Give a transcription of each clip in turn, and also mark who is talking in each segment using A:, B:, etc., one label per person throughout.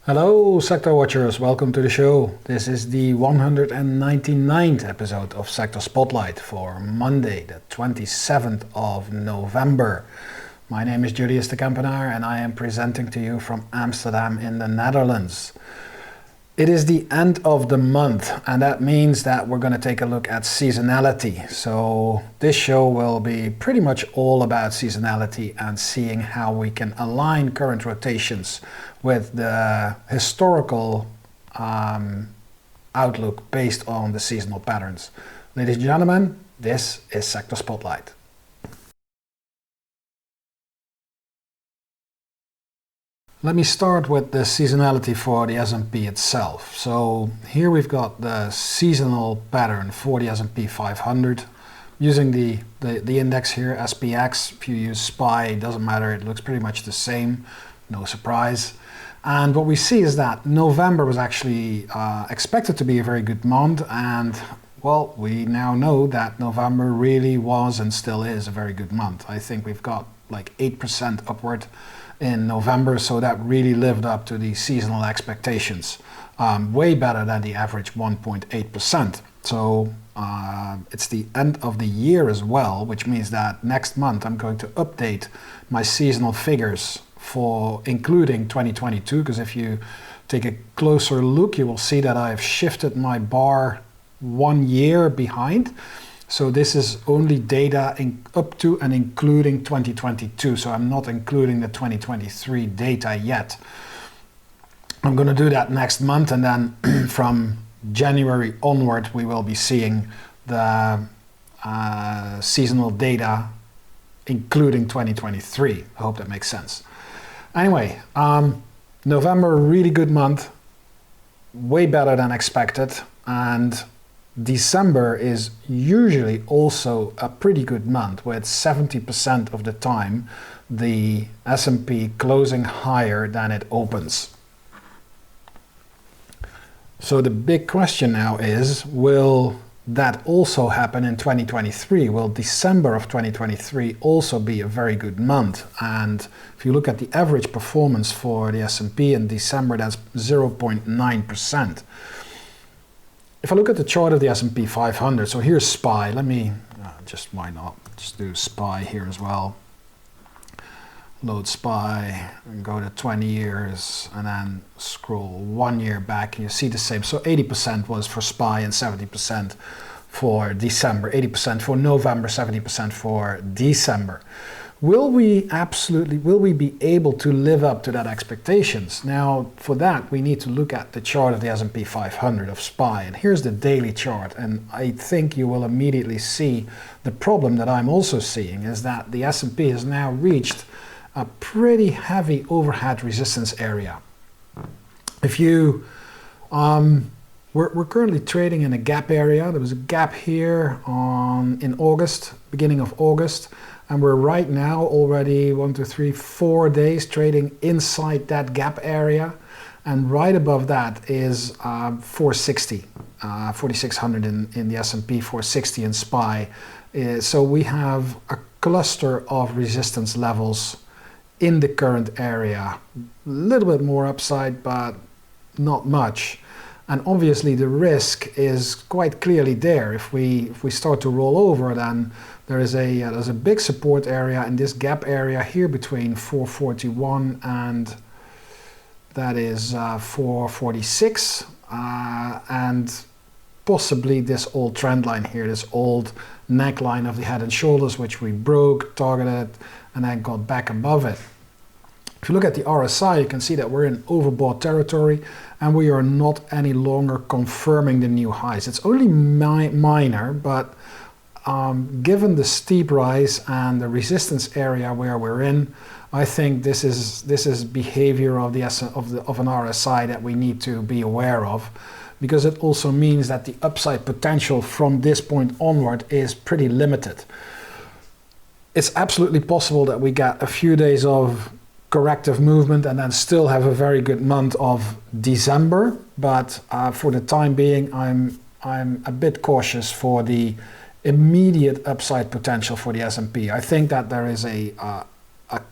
A: Hello Sector Watchers, welcome to the show. This is the 199th episode of Sector Spotlight for Monday the 27th of November. My name is Julius and I am presenting to you from Amsterdam in the Netherlands. It is the end of the month and that means that we're going to take a look at seasonality. So this show will be pretty much all about seasonality and seeing how we can align current rotations with the historical outlook based on the seasonal patterns. Ladies and gentlemen, this is Sector Spotlight. Let me start with the seasonality for the S&P itself. So here we've got the seasonal pattern for the S&P 500 using the index here, SPX. If you use SPY, it doesn't matter, it looks pretty much the same, no surprise. And what we see is that November was actually expected to be a very good month, and well, we now know that November really was and still is a very good month. I think we've got like 8% upward in November, so that really lived up to the seasonal expectations. Way better than the average 1.8%. So it's the end of the year as well, which means that next month I'm going to update my seasonal figures for including 2022, because if you take a closer look, you will see that I've shifted my bar 1 year behind. So this is only data up to and including 2022. So I'm not including the 2023 data yet. I'm going to do that next month, and then from January onward, we will be seeing the seasonal data including 2023. I hope that makes sense. Anyway, November, really good month, way better than expected, and December is usually also a pretty good month, with 70% of the time the S&P closing higher than it opens. So the big question now is, will that also happen in 2023? Will December of 2023 also be a very good month? And if you look at the average performance for the S&P in December, that's 0.9%. If I look at the chart of the S&P 500, so here's SPY. Let me why not? Just do SPY here as well. Load SPY and go to 20 years and then scroll 1 year back and you see the same. So 80% was for SPY and 70% for December. 80% for November, 70% for December. Will we be able to live up to that expectations? Now, for that, we need to look at the chart of the S&P 500 of SPY. And here's the daily chart. And I think you will immediately see the problem that I'm also seeing is that the S&P has now reached a pretty heavy overhead resistance area. If you, we're currently trading in a gap area. There was a gap here in August, beginning of August. And we're right now already 4 days trading inside that gap area. And right above that is 460, 4,600 in the S&P, 460 in SPY. So we have a cluster of resistance levels in the current area. A little bit more upside, but not much. And obviously the risk is quite clearly there. If we start to roll over, then there's a big support area in this gap area here between 441 and that is 446, and possibly this old trend line here, this old neckline of the head and shoulders, which we broke, targeted, and then got back above it. If you look at the RSI, you can see that we're in overbought territory and we are not any longer confirming the new highs. It's only minor, but given the steep rise and the resistance area where we're in, I think this is behavior of an RSI that we need to be aware of, because it also means that the upside potential from this point onward is pretty limited. It's absolutely possible that we get a few days of corrective movement and then still have a very good month of December, but for the time being I'm a bit cautious for the immediate upside potential for the S&P. I think that there is a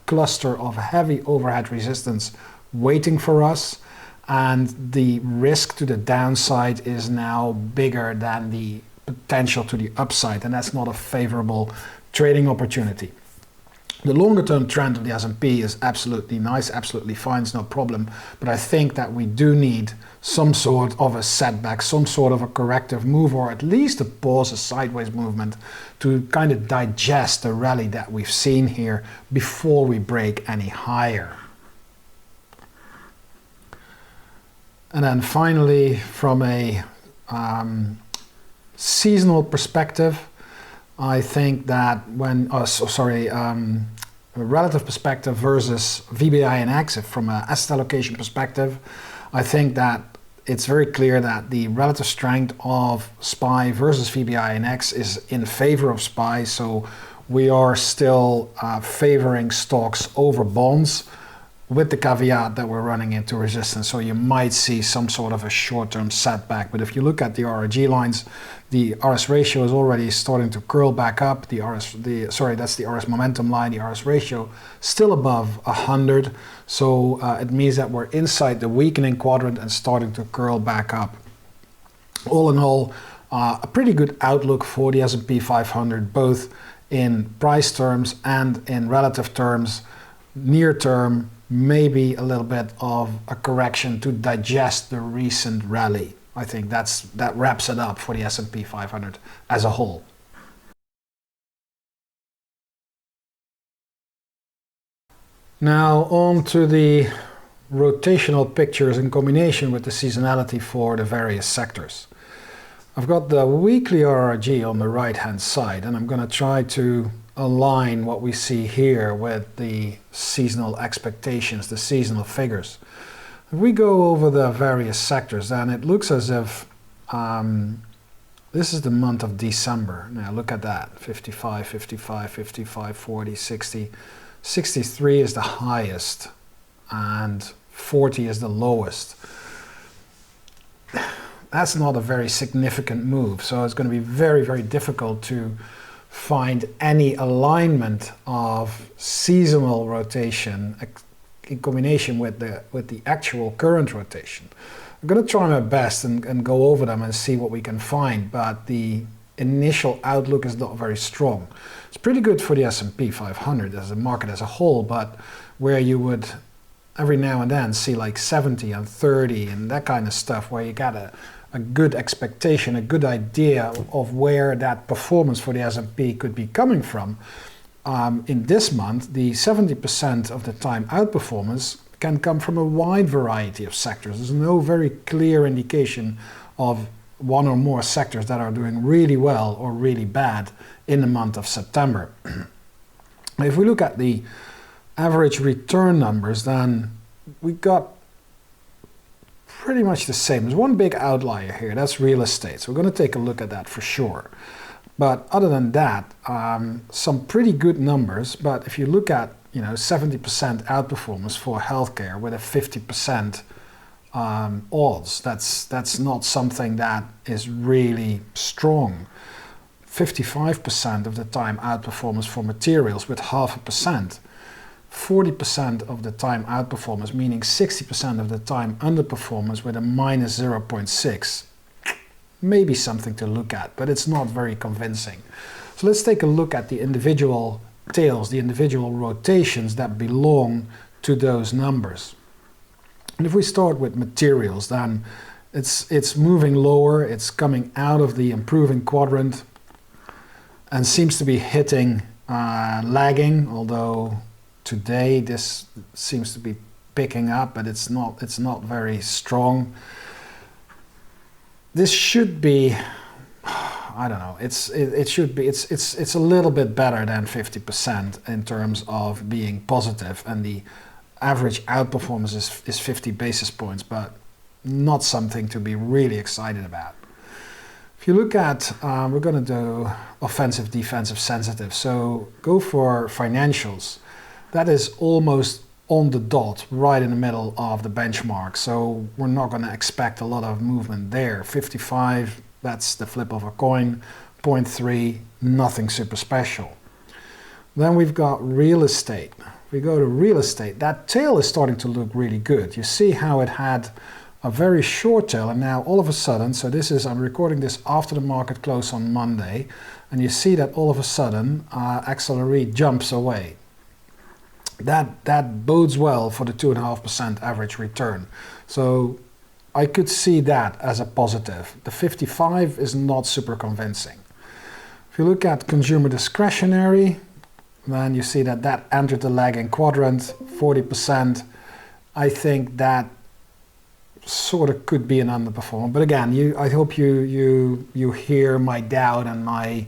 A: cluster of heavy overhead resistance waiting for us, and the risk to the downside is now bigger than the potential to the upside, and that's not a favorable trading opportunity. The longer term trend of the S&P is absolutely nice, absolutely fine, it's no problem, but I think that we do need some sort of a setback, some sort of a corrective move, or at least a pause, a sideways movement, to kind of digest the rally that we've seen here before we break any higher. And then finally, from a seasonal perspective, I think that when, a relative perspective versus VBI&X, from an asset allocation perspective, I think that it's very clear that the relative strength of SPY versus VBI&X is in favor of SPY, so we are still favoring stocks over bonds, with the caveat that we're running into resistance, so you might see some sort of a short-term setback. But if you look at the RRG lines, the RS ratio is already starting to curl back up. That's the RS momentum line. The RS ratio still above 100, so it means that we're inside the weakening quadrant and starting to curl back up. All in all, a pretty good outlook for the S&P 500, both in price terms and in relative terms. Near term, maybe a little bit of a correction to digest the recent rally. I think that wraps it up for the S&P 500 as a whole. Now on to the rotational pictures in combination with the seasonality for the various sectors. I've got the weekly RRG on the right hand side, and I'm going to try to align what we see here with the seasonal expectations, the seasonal figures. If we go over the various sectors, then it looks as if this is the month of December. Now look at that, 55, 55, 55, 40, 60. 63 is the highest and 40 is the lowest. That's not a very significant move, so it's going to be very, very difficult to find any alignment of seasonal rotation in combination with the actual current rotation. I'm going to try my best and go over them and see what we can find, but the initial outlook is not very strong. It's pretty good for the S&P 500 as a market as a whole, but where you would every now and then see like 70 and 30 and that kind of stuff, where you got a good expectation, a good idea of where that performance for the S&P could be coming from. In this month, the 70% of the time outperformance can come from a wide variety of sectors. There's no very clear indication of one or more sectors that are doing really well or really bad in the month of September. If we look at the average return numbers, then we got pretty much the same. There's one big outlier here, that's real estate. So we're going to take a look at that for sure. But other than that, some pretty good numbers. But if you look at 70% outperformance for healthcare with a 50% odds, that's not something that is really strong. 55% of the time outperformance for materials with 0.5%. 40% of the time outperformance, meaning 60% of the time underperformance with a minus 0.6. Maybe something to look at, but it's not very convincing. So let's take a look at the individual tails, the individual rotations that belong to those numbers. And if we start with materials, then it's moving lower, it's coming out of the improving quadrant and seems to be hitting lagging, although today this seems to be picking up, but it's not very strong. This should be, I don't know, it's a little bit better than 50% in terms of being positive, and the average outperformance is 50 basis points, but not something to be really excited about. If you look at, we're going to do offensive, defensive, sensitive, so go for financials. That is almost on the dot, right in the middle of the benchmark. So we're not going to expect a lot of movement there. 55, that's the flip of a coin. 0.3, nothing super special. Then we've got real estate. We go to real estate. That tail is starting to look really good. You see how it had a very short tail, and now all of a sudden, so this is, I'm recording this after the market close on Monday, and you see that all of a sudden XLRE jumps away. That bodes well for the 2.5% average return. So I could see that as a positive. The 55 is not super convincing. If you look at consumer discretionary, then you see that that entered the lagging quadrant, 40%. I think that sort of could be an underperformer. But again, I hope you hear my doubt and my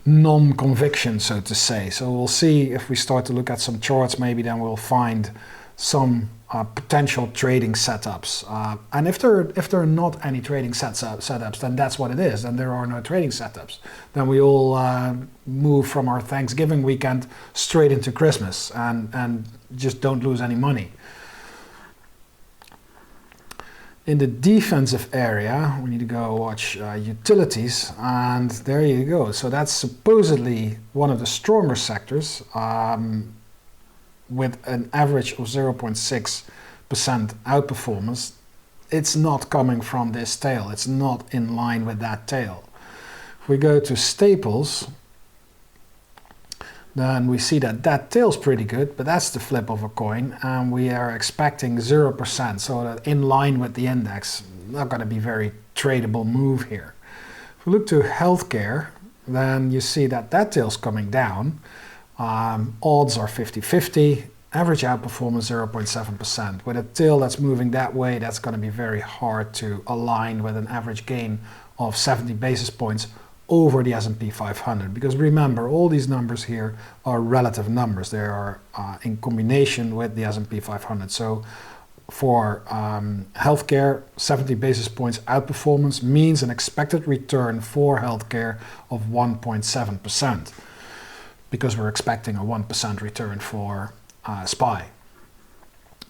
A: non-conviction, so to say. So we'll see if we start to look at some charts, maybe then we'll find some potential trading setups. And if there are not any trading setups, then that's what it is. Then there are no trading setups. Then we all move from our Thanksgiving weekend straight into Christmas and just don't lose any money. In the defensive area, we need to go watch utilities, and there you go. So that's supposedly one of the stronger sectors, with an average of 0.6% outperformance. It's not coming from this tail. It's not in line with that tail. If we go to staples, then we see that that tail's pretty good, but that's the flip of a coin, and we are expecting 0%, so that in line with the index, not going to be very tradable move here. If we look to healthcare, then you see that that tail's coming down. Odds are 50-50, average outperformance 0.7%. With a tail that's moving that way, that's going to be very hard to align with an average gain of 70 basis points over the S&P 500, because remember, all these numbers here are relative numbers. They are in combination with the S&P 500. So for healthcare, 70 basis points outperformance means an expected return for healthcare of 1.7%, because we're expecting a 1% return for SPY.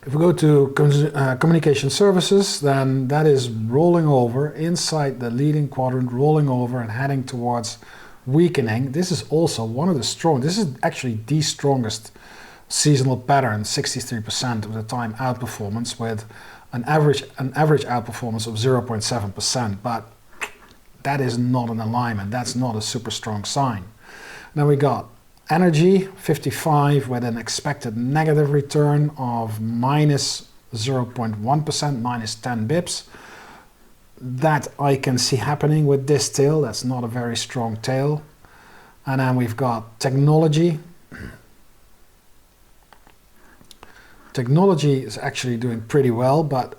A: If we go to communication services, then that is rolling over inside the leading quadrant, rolling over and heading towards weakening. This is also one of the strong, this is actually the strongest seasonal pattern, 63% of the time outperformance, with an average outperformance of 0.7%, but that is not an alignment. That's not a super strong sign. Then we got energy, 55, with an expected negative return of minus 0.1%, minus 10 bips. That I can see happening with this tail. That's not a very strong tail. And then we've got technology. Technology is actually doing pretty well, but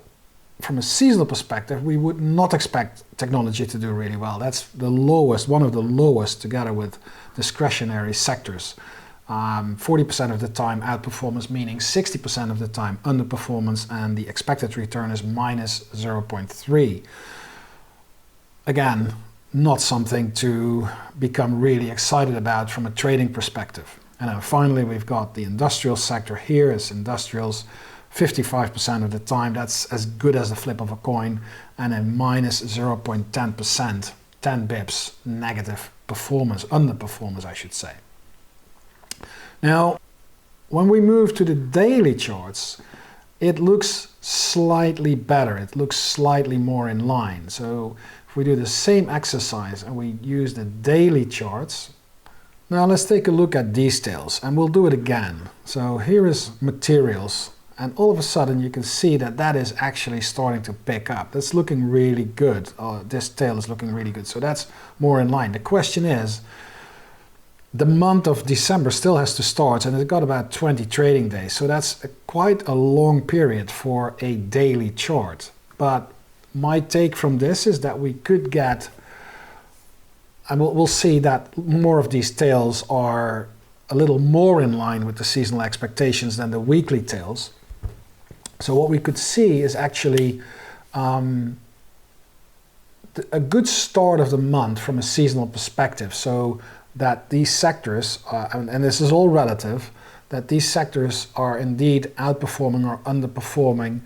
A: from a seasonal perspective, we would not expect technology to do really well. That's the lowest, one of the lowest, together with discretionary sectors. 40% of the time outperformance, meaning 60% of the time underperformance, and the expected return is minus 0.3. Again, not something to become really excited about from a trading perspective. And then finally, we've got the industrial sector here. It's industrials, 55% of the time. That's as good as the flip of a coin, and a minus 0.10%, 10 bips negative performance, underperformance, I should say. Now, when we move to the daily charts, it looks slightly better. It looks slightly more in line. So if we do the same exercise and we use the daily charts, now let's take a look at these tails, and we'll do it again. So here is materials. And all of a sudden you can see that that is actually starting to pick up. That's looking really good. This tail is looking really good. So that's more in line. The question is, the month of December still has to start, and it's got about 20 trading days. So that's quite a long period for a daily chart. But my take from this is that we could get, and we'll see that more of these tails are a little more in line with the seasonal expectations than the weekly tails. So what we could see is actually a good start of the month from a seasonal perspective. So that these sectors, and this is all relative, that these sectors are indeed outperforming or underperforming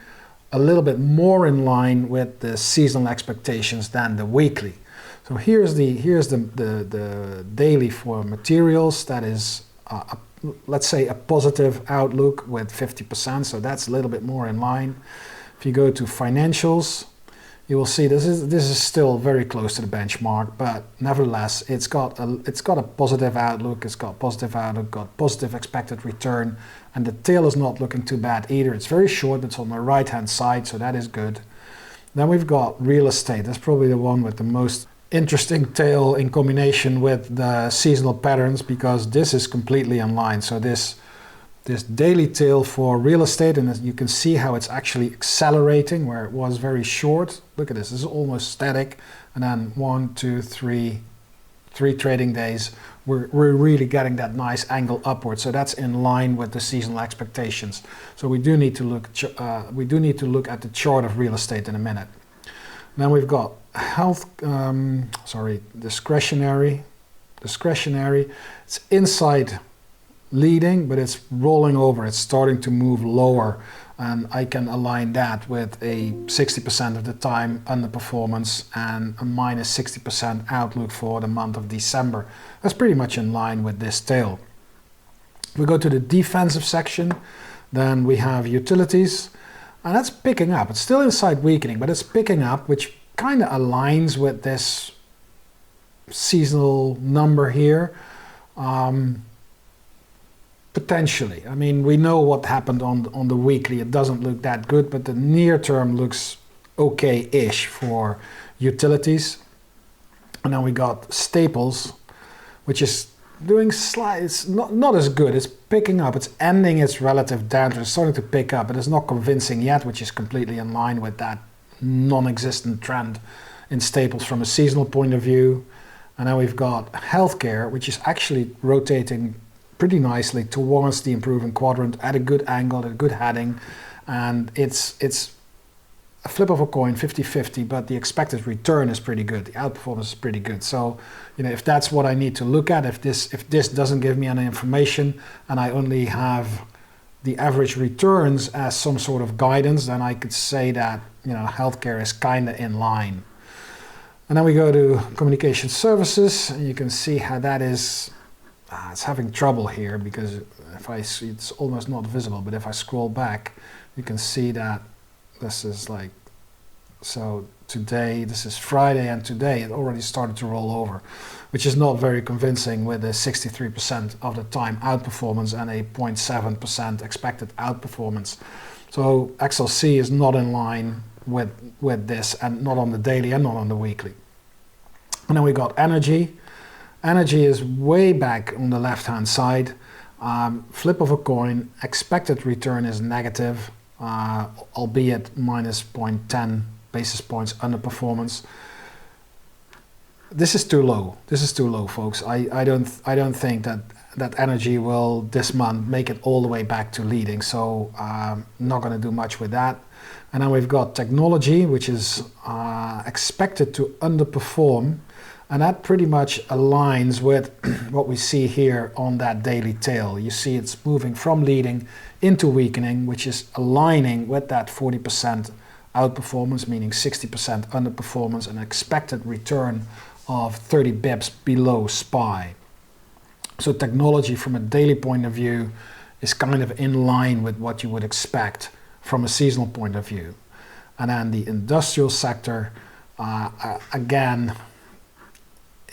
A: a little bit more in line with the seasonal expectations than the weekly. So here's the daily for materials. That is let's say a positive outlook with 50%, so that's a little bit more in line. If you go to financials, you will see this is still very close to the benchmark, but nevertheless, it's got a positive outlook. It's got positive outlook, got positive expected return, and the tail is not looking too bad either. It's very short. It's on the right-hand side, so that is good. Then we've got real estate. That's probably the one with the most interesting tail in combination with the seasonal patterns, because this is completely in line. So this daily tail for real estate, and you can see how it's actually accelerating where it was very short. Look at this. This is almost static, and then 1, 2, 3 trading days, we're really getting that nice angle upward. So that's in line with the seasonal expectations. So we do need to look at the chart of real estate in a minute. Then we've got discretionary. It's inside leading, but it's rolling over. It's starting to move lower, and I can align that with a 60% of the time underperformance and a minus 60% outlook for the month of December. That's pretty much in line with this tail. If we go to the defensive section, then we have utilities, and that's picking up. It's still inside weakening, but it's picking up, which kind of aligns with this seasonal number here. Potentially. I mean, we know what happened on the weekly. It doesn't look that good, but the near term looks okay-ish for utilities. And then we got staples, which is doing it's not as good. It's picking up. It's ending its relative downturn. It's starting to pick up, but it's not convincing yet, which is completely in line with that non-existent trend in staples from a seasonal point of view. And then we've got healthcare, which is actually rotating pretty nicely towards the improving quadrant at a good angle, at a good heading, and it's a flip of a coin, 50-50, but the expected return is pretty good. The outperformance is pretty good. So, if that's what I need to look at, if this doesn't give me any information and I only have the average returns as some sort of guidance, then I could say that, healthcare is kind of in line. And then we go to communication services, and you can see how that is. It's having trouble here because if I see, it's almost not visible, but if I scroll back, you can see that this is like, so today, this is Friday, and today it already started to roll over, which is not very convincing with a 63% of the time outperformance and a 0.7% expected outperformance. So XLC is not in line with this, and not on the daily and not on the weekly. And then we got energy. Energy is way back on the left-hand side. Flip of a coin, expected return is negative, albeit minus 0.10 basis points underperformance. This is too low. This is too low, folks. I don't think that energy will this month make it all the way back to leading. So not going to do much with that. And then we've got technology, which is expected to underperform. And that pretty much aligns with what we see here on that daily tail. You see it's moving from leading into weakening, which is aligning with that 40% outperformance, meaning 60% underperformance, and expected return of 30 bips below SPY. So technology from a daily point of view is kind of in line with what you would expect from a seasonal point of view. And then the industrial sector, again,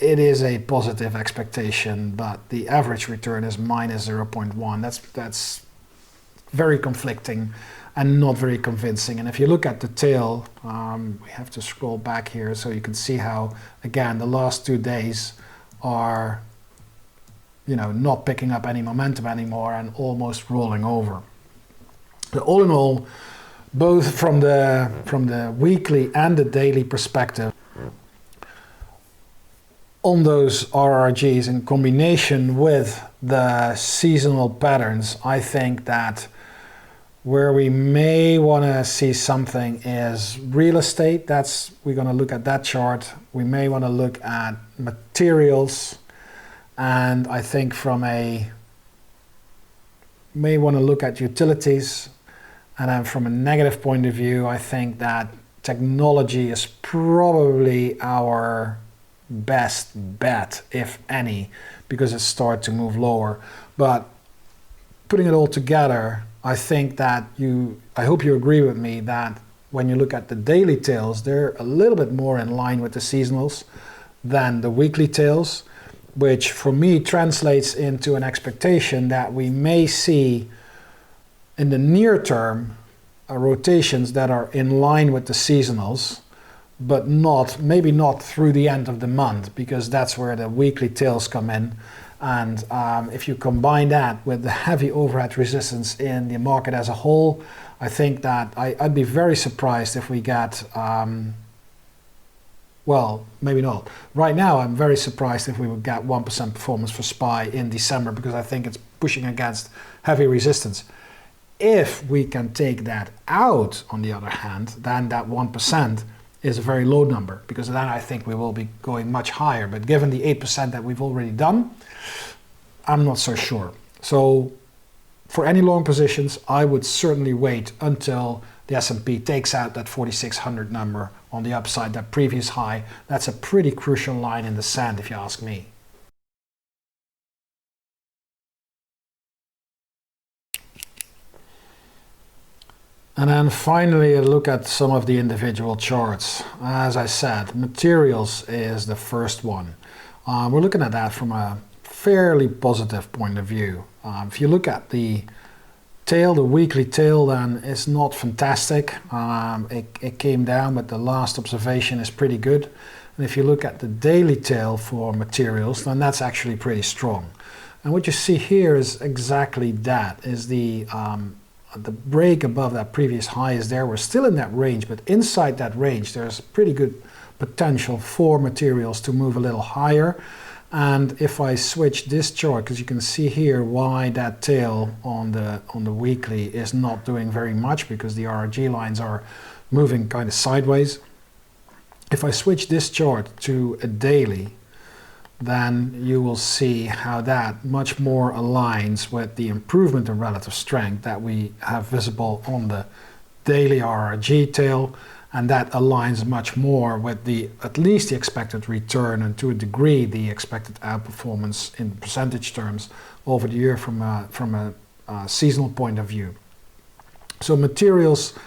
A: it is a positive expectation, but the average return is minus 0.1. That's very conflicting and not very convincing. And if you look at the tail, we have to scroll back here so you can see how, again, the last 2 days are, not picking up any momentum anymore and almost rolling over. But all in all, both from the weekly and the daily perspective, on those RRGs in combination with the seasonal patterns, I think that where we may want to see something is real estate. We're going to look at that chart. We may want to look at materials, and I think may want to look at utilities. And then from a negative point of view, I think that technology is probably our best bet, if any, because it started to move lower. But putting it all together, I think that I hope you agree with me that when you look at the daily tails, they're a little bit more in line with the seasonals than the weekly tails, which for me translates into an expectation that we may see in the near term rotations that are in line with the seasonals, but maybe not through the end of the month, because that's where the weekly tails come in. And if you combine that with the heavy overhead resistance in the market as a whole, I think that I'd be very surprised if we get, well, maybe not. Right now, I'm very surprised if we would get 1% performance for SPY in December, because I think it's pushing against heavy resistance. If we can take that out, on the other hand, then that 1% is a very low number, because then I think we will be going much higher. But given the 8% that we've already done, I'm not so sure. So for any long positions, I would certainly wait until the S&P takes out that 4,600 number on the upside, that previous high. That's a pretty crucial line in the sand, if you ask me. And then finally, a look at some of the individual charts. As I said, materials is the first one. We're looking at that from a fairly positive point of view. If you look at the tail, the weekly tail, then it's not fantastic. It came down, but the last observation is pretty good. And if you look at the daily tail for materials, then that's actually pretty strong. And what you see here is exactly that, is the break above that previous high is there. We're still in that range, but inside that range, there's pretty good potential for materials to move a little higher. And if I switch this chart, because you can see here why that tail on the weekly is not doing very much, because the RRG lines are moving kind of sideways. If I switch this chart to a daily, then you will see how that much more aligns with the improvement in relative strength that we have visible on the daily RRG tail, and that aligns much more with at least the expected return, and to a degree the expected outperformance in percentage terms over the year from a seasonal point of view. So materials,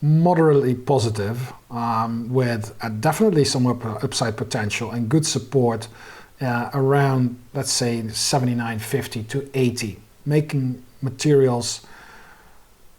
A: moderately positive, with definitely some upside potential and good support around, let's say, 79.50 to 80, making materials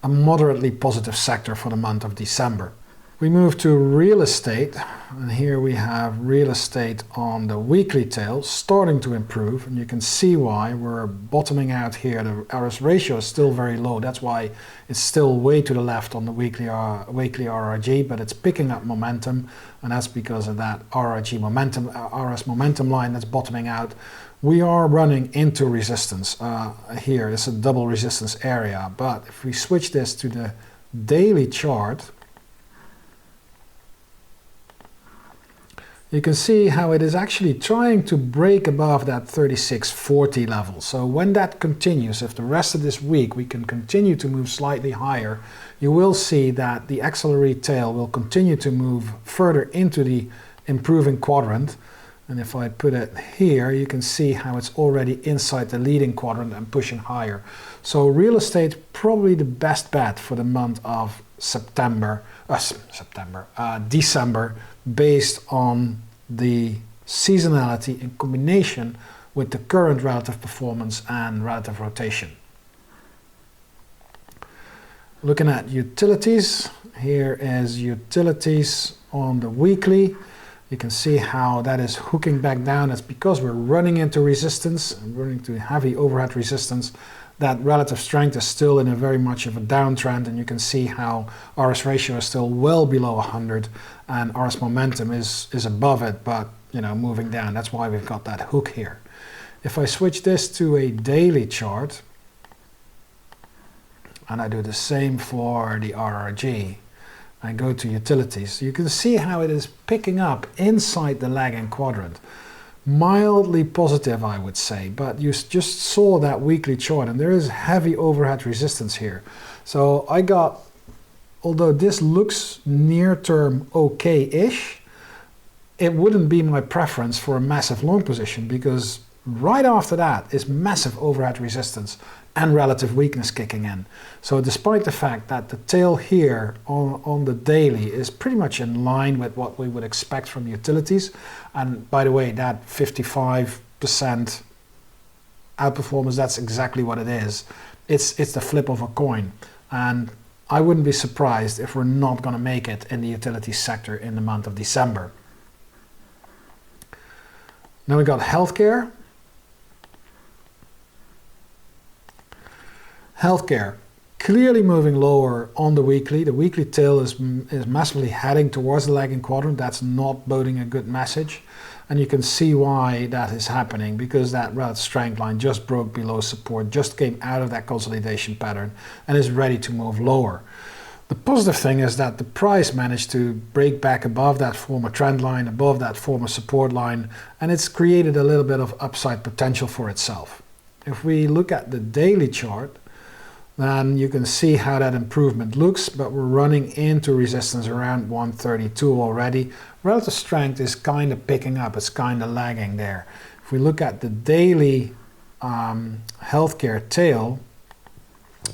A: a moderately positive sector for the month of December. We move to real estate, and here we have real estate on the weekly tail starting to improve, and you can see why. We're bottoming out here. The RS ratio is still very low. That's why it's still way to the left on the weekly RRG, but it's picking up momentum, and that's because of that RRG momentum, RS momentum line that's bottoming out. We are running into resistance here. It's a double resistance area, but if we switch this to the daily chart, you can see how it is actually trying to break above that 3640 level. So when that continues, if the rest of this week we can continue to move slightly higher, you will see that the XLRE tail will continue to move further into the improving quadrant. And if I put it here, you can see how it's already inside the leading quadrant and pushing higher. So real estate, probably the best bet for the month of December, based on the seasonality in combination with the current relative performance and relative rotation. Looking at utilities, here is utilities on the weekly. You can see how that is hooking back down. It's because we're running into resistance, running into heavy overhead resistance. That relative strength is still in a very much of a downtrend, and you can see how RS ratio is still well below 100, and RS momentum is above it, but moving down. That's why we've got that hook here. If I switch this to a daily chart, and I do the same for the RRG, I go to utilities, you can see how it is picking up inside the lagging quadrant. Mildly positive, I would say, but you just saw that weekly chart, and there is heavy overhead resistance here. So although this looks near-term okay-ish, it wouldn't be my preference for a massive long position, because right after that is massive overhead resistance and relative weakness kicking in. So despite the fact that the tail here on the daily is pretty much in line with what we would expect from utilities, and by the way, that 55% outperformance, that's exactly what it is. It's the flip of a coin, and I wouldn't be surprised if we're not going to make it in the utilities sector in the month of December. Now we got healthcare. Healthcare, clearly moving lower on the weekly. The weekly tail is massively heading towards the lagging quadrant. That's not boding a good message. And you can see why that is happening, because that relative strength line just broke below support, just came out of that consolidation pattern and is ready to move lower. The positive thing is that the price managed to break back above that former trend line, above that former support line, and it's created a little bit of upside potential for itself. If we look at the daily chart, then you can see how that improvement looks, but we're running into resistance around 132 already. Relative strength is kind of picking up, it's kind of lagging there. If we look at the daily healthcare tail,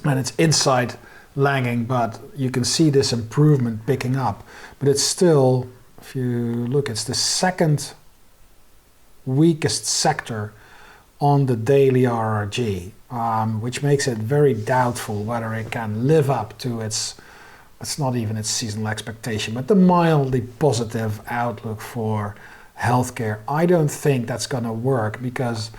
A: and it's inside lagging, but you can see this improvement picking up. But it's still, if you look, it's the second weakest sector on the daily RRG, which makes it very doubtful whether it can live up to it's not even its seasonal expectation, but the mildly positive outlook for healthcare. I don't think that's going to work, because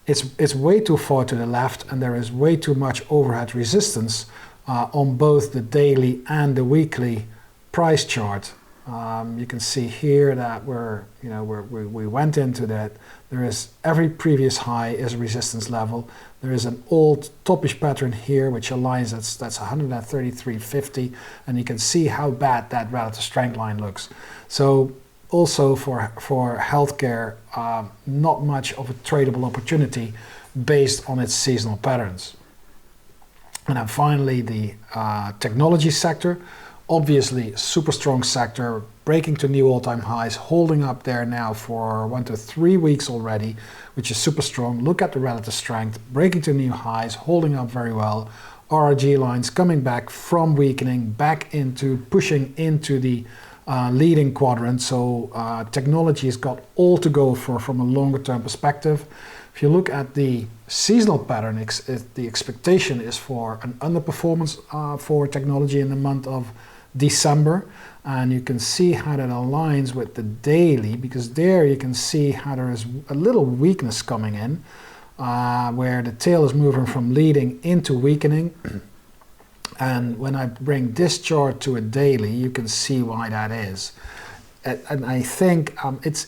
A: it's way too far to the left, and there is way too much overhead resistance on both the daily and the weekly price chart. You can see here that we went into that. There is every previous high is a resistance level. There is an old toppish pattern here which aligns, that's 133.50, and you can see how bad that relative strength line looks. So also for healthcare, not much of a tradable opportunity based on its seasonal patterns. And then finally the technology sector. Obviously, super strong sector, breaking to new all-time highs, holding up there now for 1 to 3 weeks already, which is super strong. Look at the relative strength, breaking to new highs, holding up very well. RRG lines coming back from weakening, back into pushing into the leading quadrant. So technology has got all to go for from a longer-term perspective. If you look at the seasonal pattern, the expectation is for an underperformance for technology in the month of December, and you can see how that aligns with the daily, because there you can see how there is a little weakness coming in, where the tail is moving from leading into weakening. And when I bring this chart to a daily, you can see why that is. And I think it's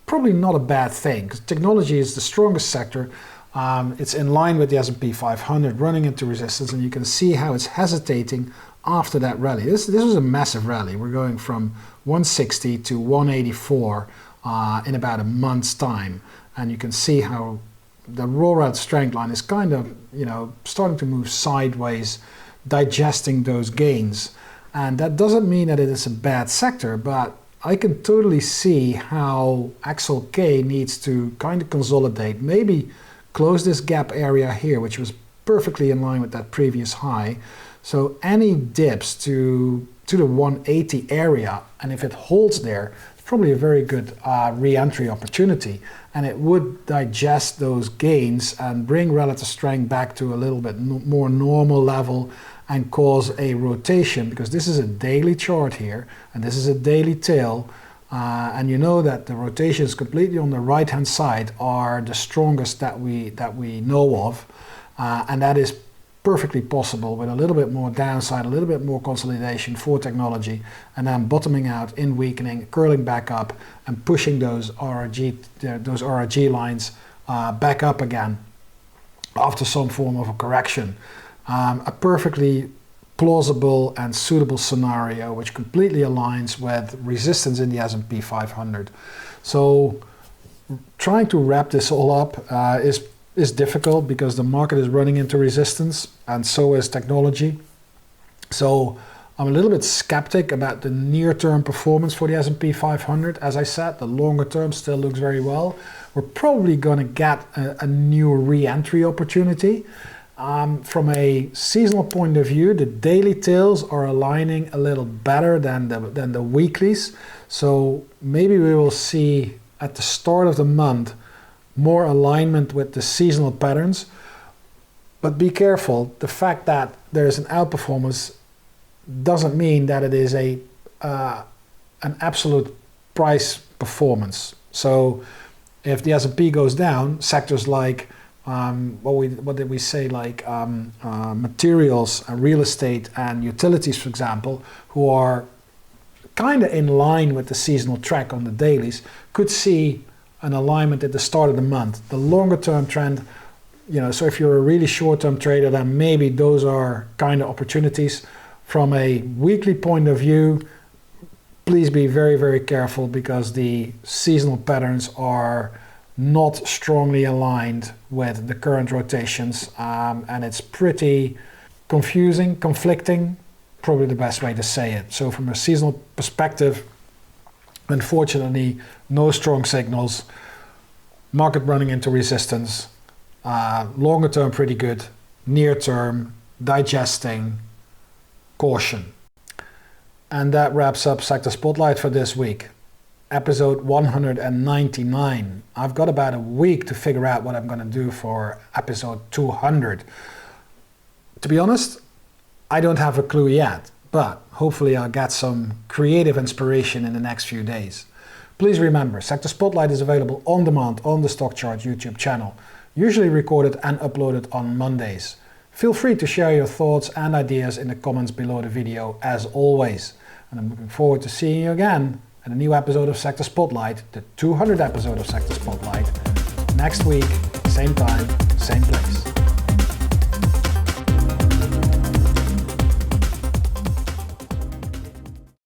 A: probably not a bad thing, because technology is the strongest sector. It's in line with the S&P 500, running into resistance, and you can see how it's hesitating after that rally. This was a massive rally. We're going from 160 to 184 in about a month's time, and you can see how the raw strength line is kind of, starting to move sideways, digesting those gains. And that doesn't mean that it is a bad sector, but I can totally see how XLK needs to kind of consolidate, maybe close this gap area here, which was perfectly in line with that previous high. So any dips to the 180 area, and if it holds there, it's probably a very good re-entry opportunity, and it would digest those gains and bring relative strength back to a little bit more normal level and cause a rotation, because this is a daily chart here and this is a daily tail, and you know that the rotations completely on the right hand side are the strongest that we know of, and that is perfectly possible with a little bit more downside, a little bit more consolidation for technology, and then bottoming out in weakening, curling back up and pushing those RRG lines back up again after some form of a correction. A perfectly plausible and suitable scenario which completely aligns with resistance in the S&P 500. So trying to wrap this all up is difficult, because the market is running into resistance, and so is technology. So I'm a little bit skeptic about the near-term performance for the S&P 500. As I said, the longer term still looks very well. We're probably going to get a new re-entry opportunity. From a seasonal point of view, the daily tails are aligning a little better than the weeklies. So maybe we will see at the start of the month more alignment with the seasonal patterns. But be careful, the fact that there is an outperformance doesn't mean that it is an absolute price performance. So if the S&P goes down, sectors like what did we say, like materials and real estate and utilities, for example, who are kind of in line with the seasonal track on the dailies, could see an alignment at the start of the month. The longer term trend, so if you're a really short term trader, then maybe those are kind of opportunities. From a weekly point of view, please be very, very careful, because the seasonal patterns are not strongly aligned with the current rotations, and it's pretty confusing, conflicting, probably the best way to say it. So from a seasonal perspective, unfortunately, no strong signals, market running into resistance, longer term pretty good, near term digesting, caution. And that wraps up Sector Spotlight for this week. Episode 199. I've got about a week to figure out what I'm going to do for episode 200. To be honest, I don't have a clue yet, but hopefully I'll get some creative inspiration in the next few days. Please remember, Sector Spotlight is available on demand on the Stock Chart YouTube channel, usually recorded and uploaded on Mondays. Feel free to share your thoughts and ideas in the comments below the video as always. And I'm looking forward to seeing you again at a new episode of Sector Spotlight, the 200th episode of Sector Spotlight, next week, same time, same place.